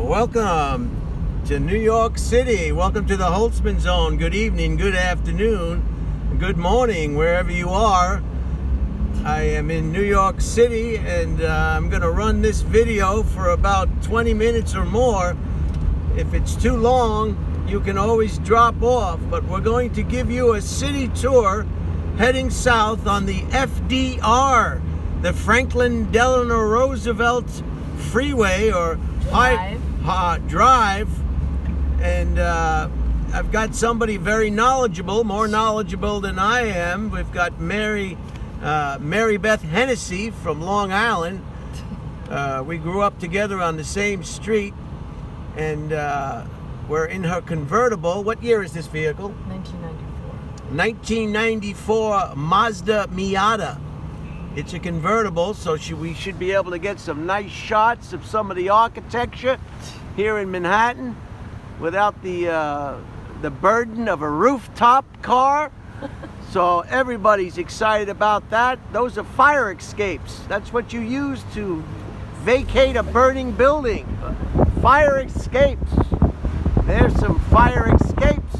Welcome to New York City. Welcome to the Holtzman Zone. Good evening, good afternoon, good morning, wherever you are. I am in New York City, and I'm going to run this video for about 20 minutes or more. If it's too long, you can always drop off, but we're going to give you a city tour heading south on the FDR, the Franklin Delano Roosevelt Freeway, or Drive. And I've got somebody very knowledgeable, more knowledgeable than I am. We've got Mary Beth Hennessy from Long Island. We grew up together on the same street, and we're in her convertible. What year is this vehicle? 1994. 1994 Mazda Miata. It's a convertible, so we should be able to get some nice shots of some of the architecture here in Manhattan without the burden of a rooftop car. So everybody's excited about that. Those are fire escapes. That's what you use to vacate a burning building. Fire escapes. There's some fire escapes.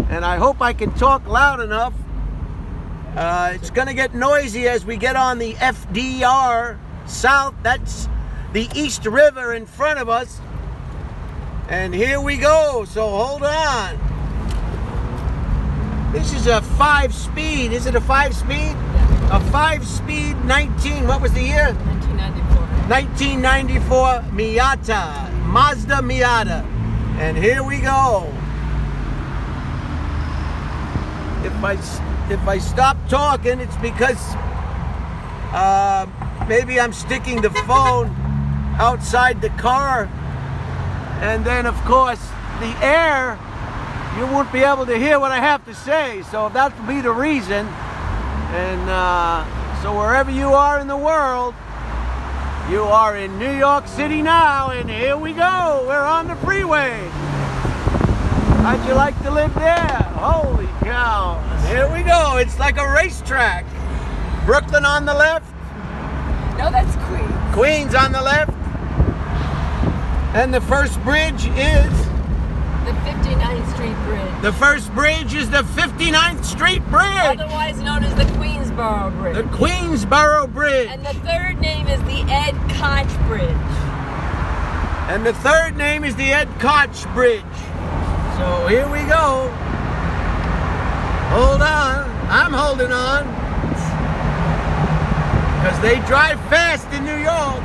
And I hope I can talk loud enough. It's going to get noisy as we get on the FDR south. That's the East River in front of us. And here we go. So hold on. This is a 5-speed. Is it a 5-speed? Yeah. A 5-speed 19. What was the year? 1994. 1994 Miata. Mazda Miata. And here we go. If I stop talking, it's because maybe I'm sticking the phone outside the car, and then of course the air, you won't be able to hear what I have to say. So that will be the reason. And so wherever you are in the world, you are in New York City now, and here we go. We're on the freeway. How'd you like to live there? Holy cow. Here we go. It's like a racetrack. Brooklyn on the left. No, that's Queens. Queens on the left. And the first bridge is? The 59th Street Bridge. The first bridge is the 59th Street Bridge. Otherwise known as the Queensboro Bridge. The Queensboro Bridge. And the third name is the Ed Koch Bridge. And the third name is the Ed Koch Bridge. So here we go. Hold on. I'm holding on. Because they drive fast in New York.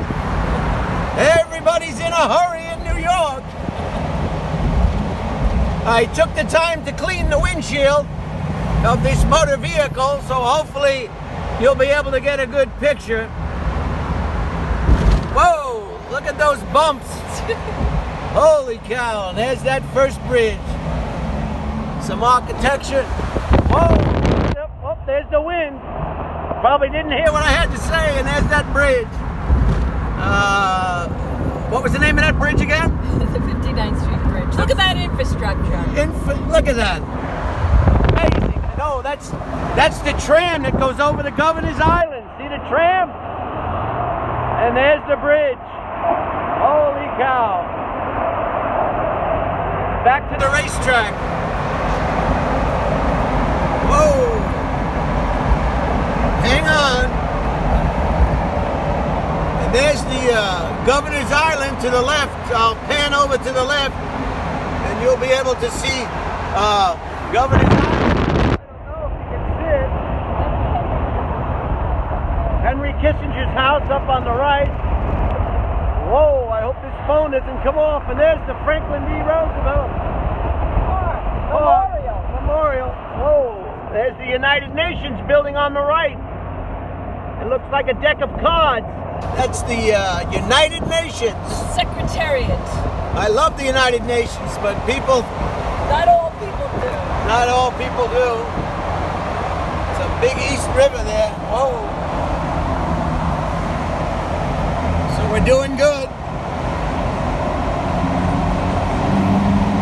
Everybody's in a hurry in New York. I took the time to clean the windshield of this motor vehicle, so hopefully you'll be able to get a good picture. Whoa, look at those bumps. Holy cow, and there's that first bridge. Some architecture. Whoa, oh, there's the wind. Probably didn't hear what I had to say, and there's that bridge. What was the name of that bridge again? The 59th Street Bridge. Look at that infrastructure. Look at that. Amazing. No, that's the tram that goes over the Governor's Island. See the tram? And there's the bridge. Holy cow. Back to the racetrack. Whoa. Hang on. And there's the Governor's Island to the left. I'll pan over to the left, and you'll be able to see Governor's Island. I don't know if you can see it. Henry Kissinger's house up on the right. Whoa, I hope this phone doesn't come off. And there's the Franklin D. Roosevelt Memorial. Whoa, there's the United Nations building on the right. It looks like a deck of cards. That's the United Nations. Secretariat. I love the United Nations, but people... Not all people do. Not all people do. It's a big East River there. Whoa. So we're doing good.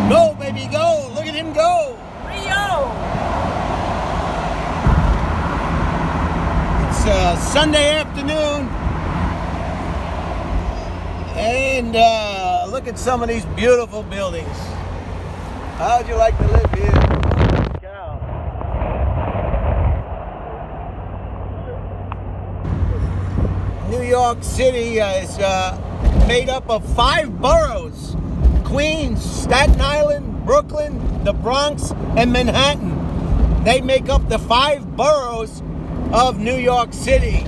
Go, baby, go. Look at him go. Rio. It's Sunday afternoon. And look at some of these beautiful buildings. How'd you like to live here? Holy cow. New York City is made up of 5 boroughs: Queens, Staten Island, Brooklyn, the Bronx, and Manhattan. They make up the 5 boroughs of New York City.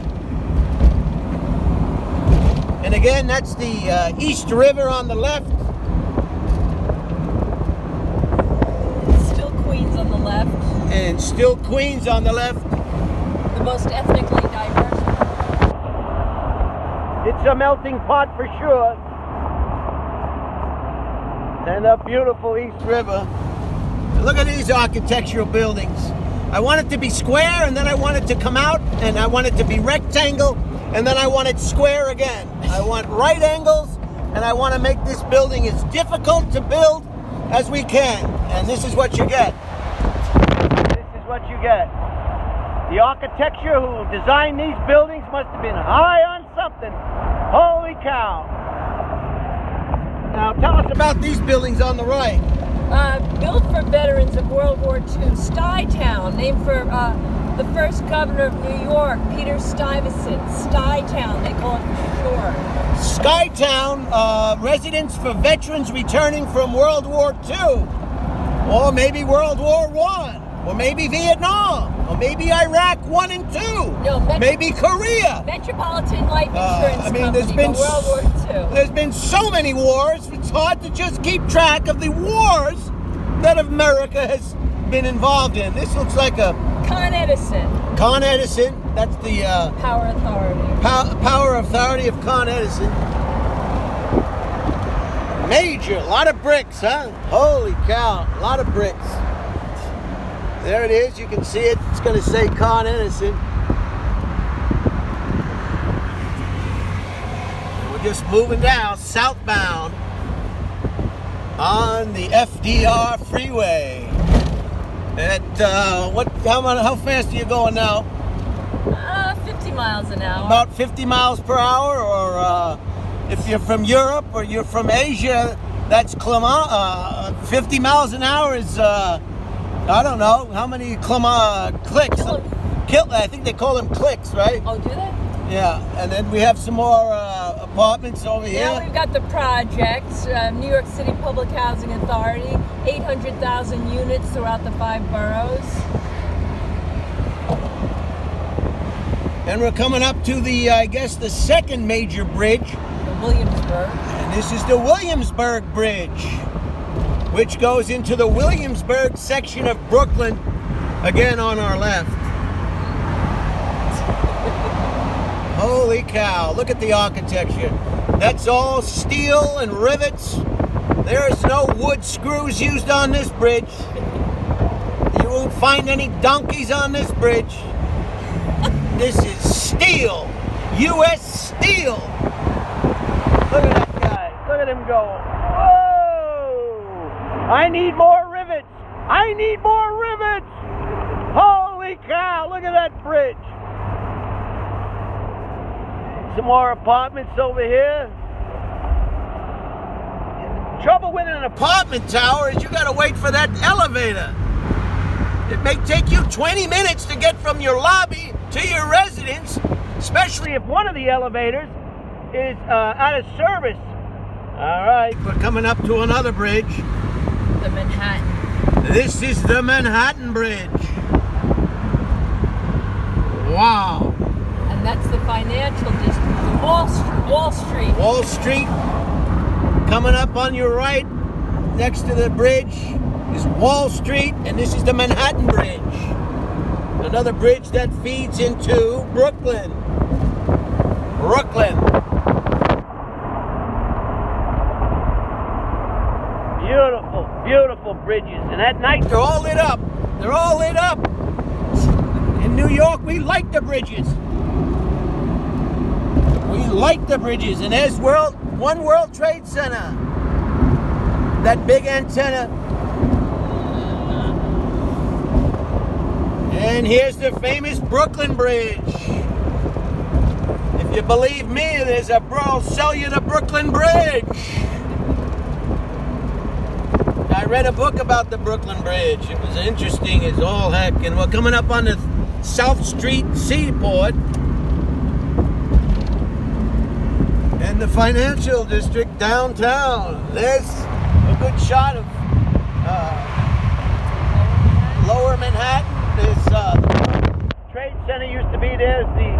And again, that's the East River on the left. Still Queens on the left. And still Queens on the left. The most ethnically diverse. It's a melting pot for sure. And a beautiful East River. Look at these architectural buildings. I want it to be square, and then I want it to come out, and I want it to be rectangle, and then I want it square again. I want right angles, and I want to make this building as difficult to build as we can. And this is what you get. This is what you get. The architecture who designed these buildings must have been high on something. Holy cow. Now tell us about these buildings on the right. Built for veterans of World War II, Stuytown, named for the first governor of New York, Peter Stuyvesant. Stuytown, they call it for short. Skytown, residence for veterans returning from World War II, or maybe World War I, or maybe Vietnam, or maybe Iraq 1 and 2, No, maybe Korea. Metropolitan Life Insurance Company, there's been World War II. There's been so many wars, it's hard to just keep track of the wars that America has been involved in. This looks like a Con Edison. Con Edison. That's the Power Authority. Power Authority of Con Edison. Major, a lot of bricks, huh? Holy cow, a lot of bricks. There it is, you can see it. It's going to say Con Edison. We're just moving down, southbound on the FDR freeway. At how fast are you going now? 50 miles an hour. About 50 miles per hour, or if you're from Europe or you're from Asia, that's 50 miles an hour is I don't know how many clicks. I think they call them clicks, right? Oh, do they? Yeah, and then we have some more apartments over here. Now we've got the projects, New York City Public Housing Authority, 800,000 units throughout the 5 boroughs. And we're coming up to the, I guess, the second major bridge. The Williamsburg. And this is the Williamsburg Bridge, which goes into the Williamsburg section of Brooklyn, again on our left. Holy cow, look at the architecture. That's all steel and rivets. There is no wood screws used on this bridge. You won't find any donkeys on this bridge. This is steel, U.S. steel. Look at that guy, look at him go. Whoa! I need more rivets. I need more rivets. Holy cow, look at that bridge. Some more apartments over here. Trouble with an apartment tower is you gotta wait for that elevator. It may take you 20 minutes to get from your lobby to your residence, especially if one of the elevators is out of service. All right, we're coming up to another bridge. The Manhattan. This is the Manhattan Bridge. Wow. And that's the financial district. Wall Street. Wall Street. Coming up on your right, next to the bridge, is Wall Street, and this is the Manhattan Bridge. Another bridge that feeds into Brooklyn. Brooklyn. Beautiful, beautiful bridges. And at night, they're all lit up. They're all lit up. In New York, we like the bridges. We like the bridges. And there's One World Trade Center. That big antenna. And here's the famous Brooklyn Bridge. If you believe me, there's a bro sell you the Brooklyn Bridge. read a book about the Brooklyn Bridge. It was interesting as all heck. And we're coming up on the South Street Seaport. And the financial district downtown. There's a good shot of Lower Manhattan. There's the Trade Center used to be. There's the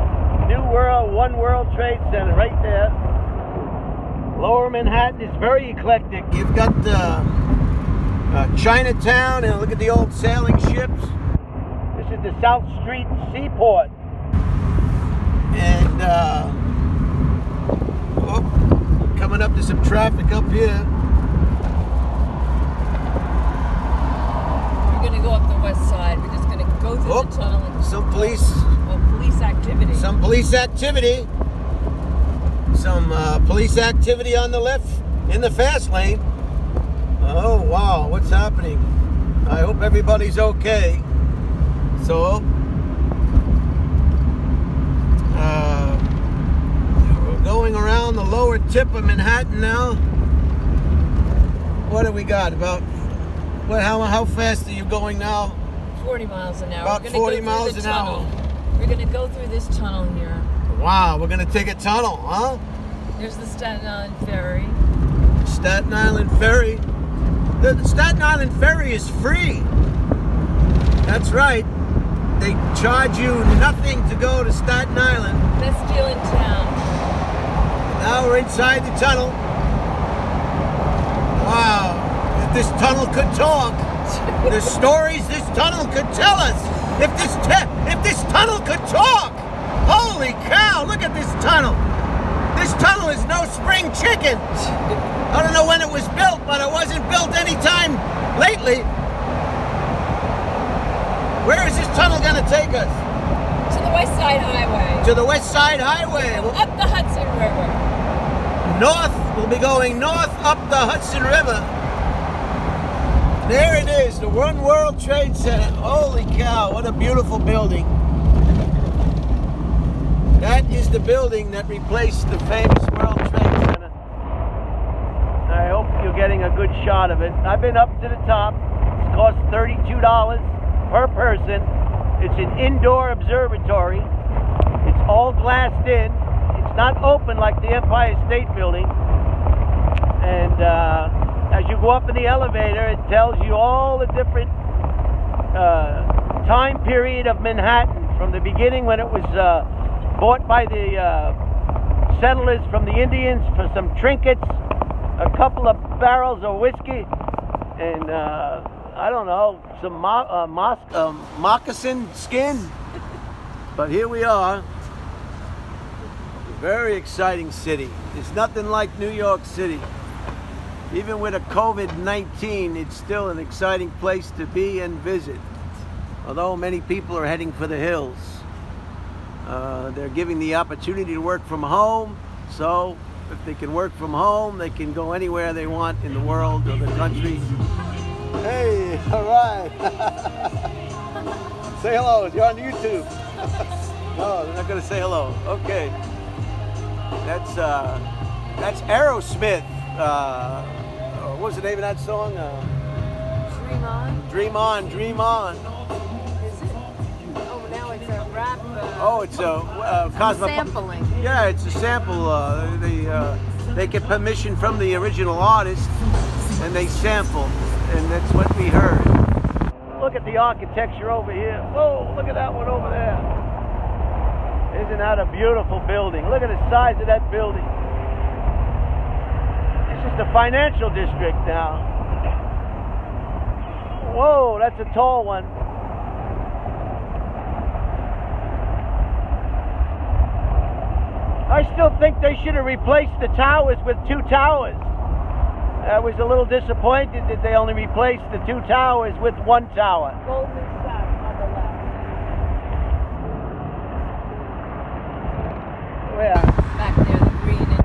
New World, One World Trade Center right there. Lower Manhattan is very eclectic. You've got Chinatown, and look at the old sailing ships. This is the South Street Seaport. And coming up to some traffic up here. We're going to go up the west side. We're just going to go through the tunnel. And some police activity. Some police activity. Some police activity on the left in the fast lane. Oh, wow, what's happening? I hope everybody's okay. So, we're going around the lower tip of Manhattan now. What do we got? How fast are you going now? 40 miles an hour. About 40 miles an hour. We're going to go through this tunnel here. Wow, we're going to take a tunnel, huh? There's the Staten Island Ferry. Staten Island Ferry. The Staten Island Ferry is free. That's right. They charge you nothing to go to Staten Island. Best deal in town. Now we're inside the tunnel. Wow. If this tunnel could talk, the stories this tunnel could tell us. If this tunnel could talk. Holy cow, look at this tunnel. This tunnel is no spring chicken. I don't know when it was built, but it wasn't built any time lately. Where is this tunnel going to take us? To the West Side Highway. To the West Side Highway. Up the Hudson River. North. We'll be going north up the Hudson River. There it is, the One World Trade Center. Holy cow, what a beautiful building. That is the building that replaced the famous World Trade Center. I hope you're getting a good shot of it. I've been up to the top. It's cost $32 per person. It's an indoor observatory. It's all glassed in. It's not open like the Empire State Building. And as you go up in the elevator, it tells you all the different time period of Manhattan, from the beginning when it was bought by the settlers from the Indians for some trinkets, a couple of barrels of whiskey, and I don't know, some moccasin skin. But here we are. Very exciting city. It's nothing like New York City. Even with a COVID-19, it's still an exciting place to be and visit. Although many people are heading for the hills. They're giving the opportunity to work from home. So if they can work from home, they can go anywhere they want in the world or the country. Hey, all right. Say hello, you're on YouTube. No, they're not gonna say hello. Okay. That's Aerosmith. What was the name of that song? Dream On. Dream On, Dream On. Is it? Oh, now it's a rap. It's a sampling. Yeah, it's a sample. They get permission from the original artist, and they sample, and that's what we heard. Look at the architecture over here. Whoa, look at that one over there. Isn't that a beautiful building? Look at the size of that building. This is the financial district now. Whoa, that's a tall one. I still think they should have replaced the towers with 2 towers. I was a little disappointed that they only replaced the 2 towers with 1 tower. Goldman Sachs on the left. Where? Back there, the green and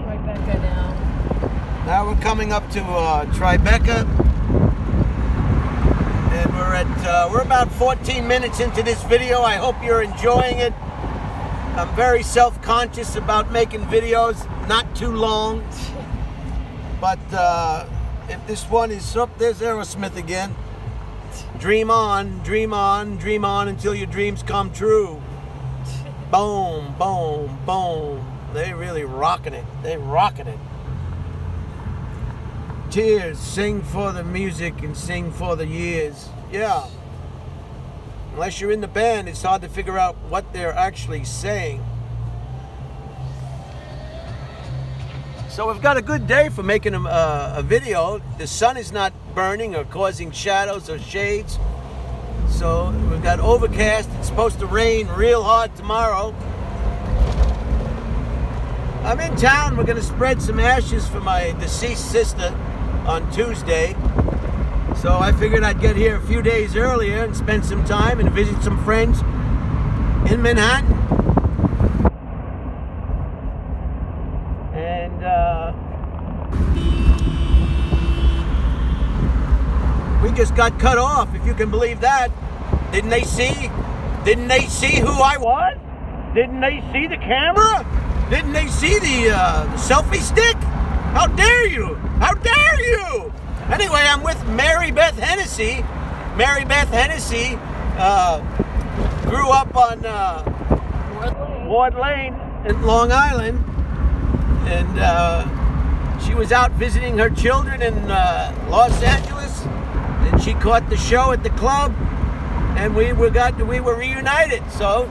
Tribeca now. Now we're coming up to Tribeca, and we're about 14 minutes into this video. I hope you're enjoying it. I'm very self-conscious about making videos not too long. But if this one is up, there's Aerosmith again. Dream on, dream on, dream on until your dreams come true. Boom, boom, boom. They really rocking it. They rocking it. Tears, sing for the music and sing for the years. Yeah. Unless you're in the band, it's hard to figure out what they're actually saying. So we've got a good day for making a video. The sun is not burning or causing shadows or shades. So we've got overcast. It's supposed to rain real hard tomorrow. I'm in town. We're going to spread some ashes for my deceased sister on Tuesday. So I figured I'd get here a few days earlier and spend some time and visit some friends in Manhattan. And we just got cut off, if you can believe that. Didn't they see? Didn't they see who I was? Didn't they see the camera? Didn't they see the selfie stick? How dare you? How dare you? Anyway, I'm with Mary Beth Hennessy. Mary Beth Hennessy grew up on Ward Lane in Long Island. And she was out visiting her children in Los Angeles. And she caught the show at the club. And we were reunited. So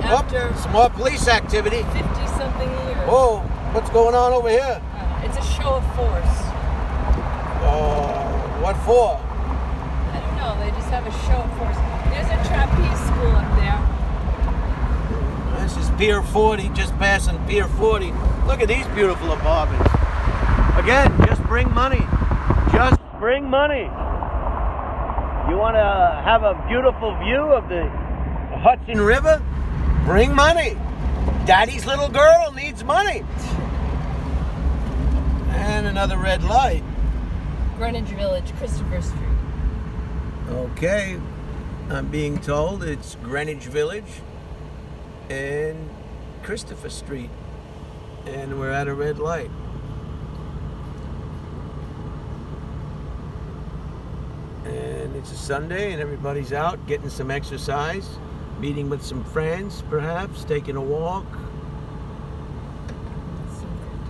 After some more police activity. 50-something years. Whoa, what's going on over here? It's a show of force. What for? I don't know. They just have a show of force. There's a trapeze school up there. This is Pier 40, just passing Pier 40. Look at these beautiful apartments. Again, just bring money. Just bring money. You want to have a beautiful view of the Hudson River? Bring money. Daddy's little girl needs money. And another red light. Greenwich Village, Christopher Street. Okay, I'm being told it's Greenwich Village and Christopher Street, and we're at a red light. And it's a Sunday and everybody's out getting some exercise, meeting with some friends, perhaps taking a walk.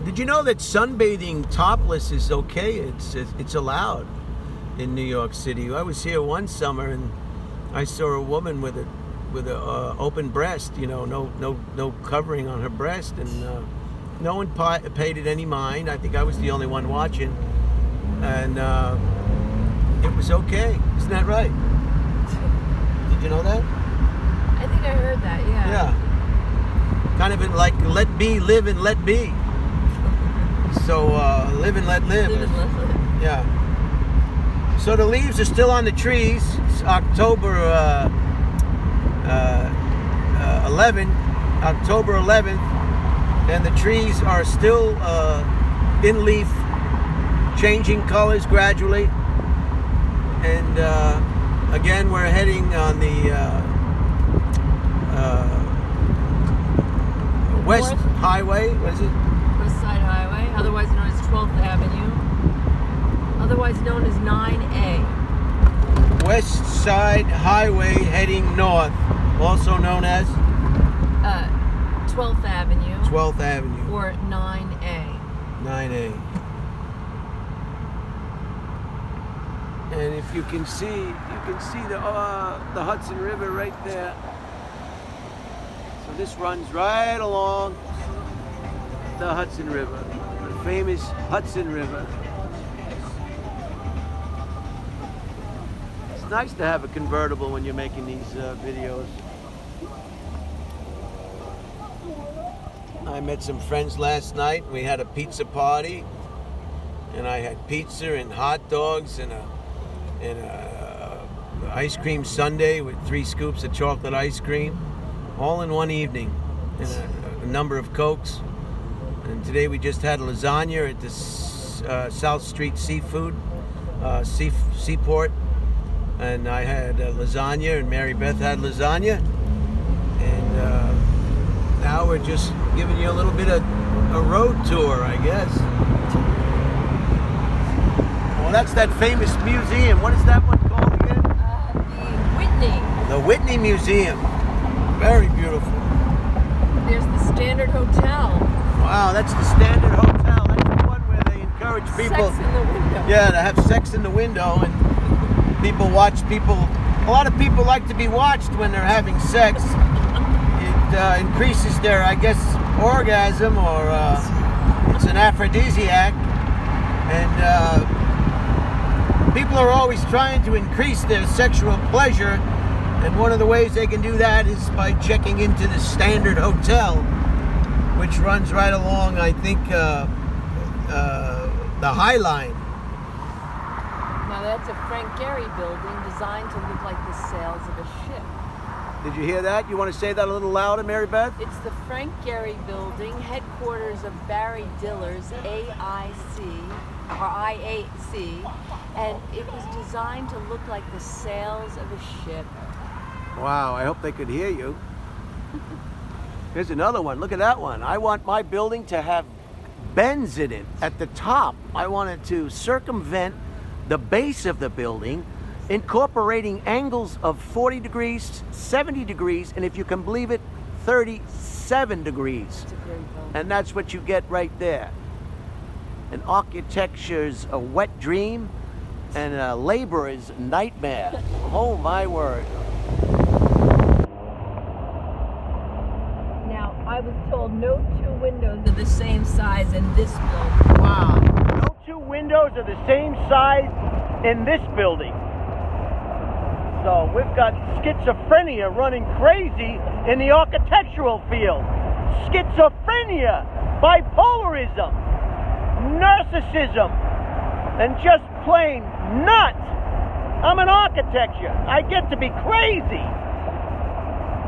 Did you know that sunbathing topless is okay? It's allowed in New York City. I was here one summer and I saw a woman with a open breast. You know, no covering on her breast, and no one paid it any mind. I think I was the only one watching, and it was okay. Isn't that right? Did you know that? I think I heard that. Yeah. Yeah. Kind of like let be, live, and let be. So live and let live. Live and let live. Yeah. So the leaves are still on the trees. It's October 11th, and the trees are still in leaf, changing colors gradually. And again, we're heading on the West North Highway. What is it? West Side Highway, otherwise known as 12th Avenue, otherwise known as 9A. West Side Highway heading north, also known as 12th Avenue. 12th Avenue. Or 9A. 9A. And if you can see the Hudson River right there. So this runs right along the Hudson River, the famous Hudson River. It's nice to have a convertible when you're making these videos. I met some friends last night. We had a pizza party, and I had pizza and hot dogs and a ice cream sundae with 3 scoops of chocolate ice cream, all in one evening, and a number of Cokes. And today we just had lasagna at the South Street Seafood Seaport, and I had lasagna, and Mary Beth had lasagna, and we're just giving you a little bit of a road tour, I guess. Well, that's that famous museum. What is that one called again? The Whitney. The Whitney Museum. Very beautiful. There's the Standard Hotel. Wow, that's the Standard Hotel. That's the one where they encourage people. Sex in the window. Yeah, to have sex in the window, and people watch people. A lot of people like to be watched when they're having sex. It increases their, I guess, orgasm, or it's an aphrodisiac, and people are always trying to increase their sexual pleasure, and one of the ways they can do that is by checking into the Standard Hotel, which runs right along, I think, the High Line. Now that's a Frank Gehry building designed to look like the sails of a ship. Did you hear that? You want to say that a little louder, Mary Beth? It's the Frank Gehry building, headquarters of Barry Diller's AIC, or IAC, and it was designed to look like the sails of a ship. Wow, I hope they could hear you. Here's another one. Look at that one. I want my building to have bends in it at the top. I wanted to circumvent the base of the building, incorporating angles of 40 degrees, 70 degrees, and if you can believe it, 37 degrees. It's a great building. And that's what you get right there. And architecture's a wet dream and a laborer's nightmare. Oh my word. Now, I was told no two windows are the same size in this building. Wow. No two windows are the same size in this building. So we've got schizophrenia running crazy in the architectural field. Schizophrenia, bipolarism, narcissism, and just plain nuts. I'm an architecture. I get to be crazy.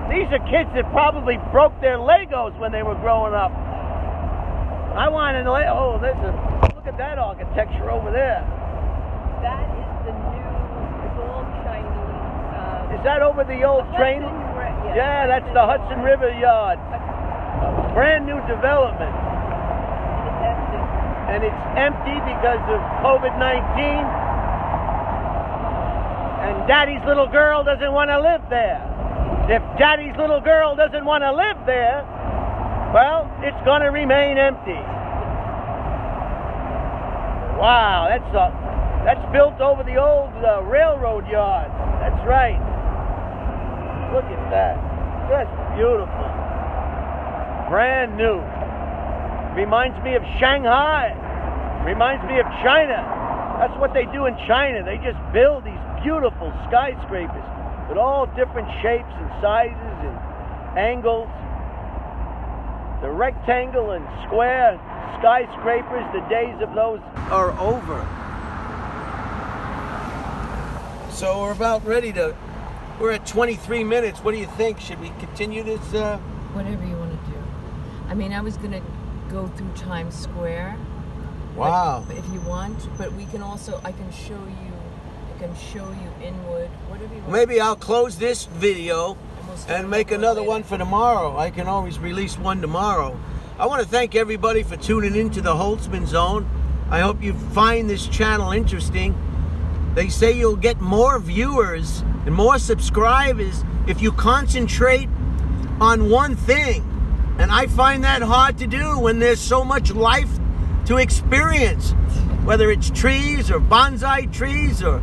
These are kids that probably broke their Legos when they were growing up. I want to look at that architecture over there. That is the new, it's all Chinese. Is that over the old train? Yeah, that's the Hudson River Yard. Brand new development. It's empty. And it's empty because of COVID-19. And Daddy's little girl doesn't want to live there. If Daddy's little girl doesn't want to live there, well, it's going to remain empty. Wow, that's built over the old railroad yard. That's right. Look at that. That's beautiful. Brand new. Reminds me of Shanghai. Reminds me of China. That's what they do in China. They just build these beautiful skyscrapers with all different shapes and sizes and angles. The rectangle and square skyscrapers, the days of those are over. So we're about ready to, we're at 23 minutes. What do you think? Should we continue this? Whatever you want to do. I mean, I was going to go through Times Square. Wow. But if you want, but we can also, I can show you Inwood, whatever you want. Maybe I'll close this video and make another one for tomorrow. I can always release one tomorrow. I want to thank everybody for tuning into the Holtzman Zone. I hope you find this channel interesting. They say you'll get more viewers and more subscribers if you concentrate on one thing. And I find that hard to do when there's so much life to experience. Whether it's trees or bonsai trees or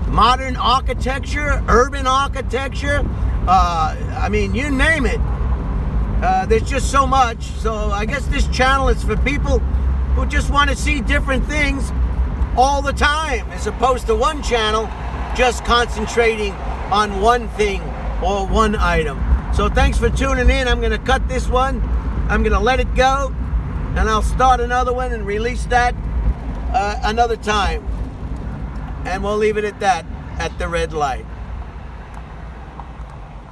modern architecture, urban architecture, I mean, you name it. There's just so much. So I guess this channel is for people who just want to see different things all the time, as opposed to one channel just concentrating on one thing or one item. So thanks for tuning in. I'm going to cut this one. I'm going to let it go, and I'll start another one and release that another time. And we'll leave it at that, at the red light.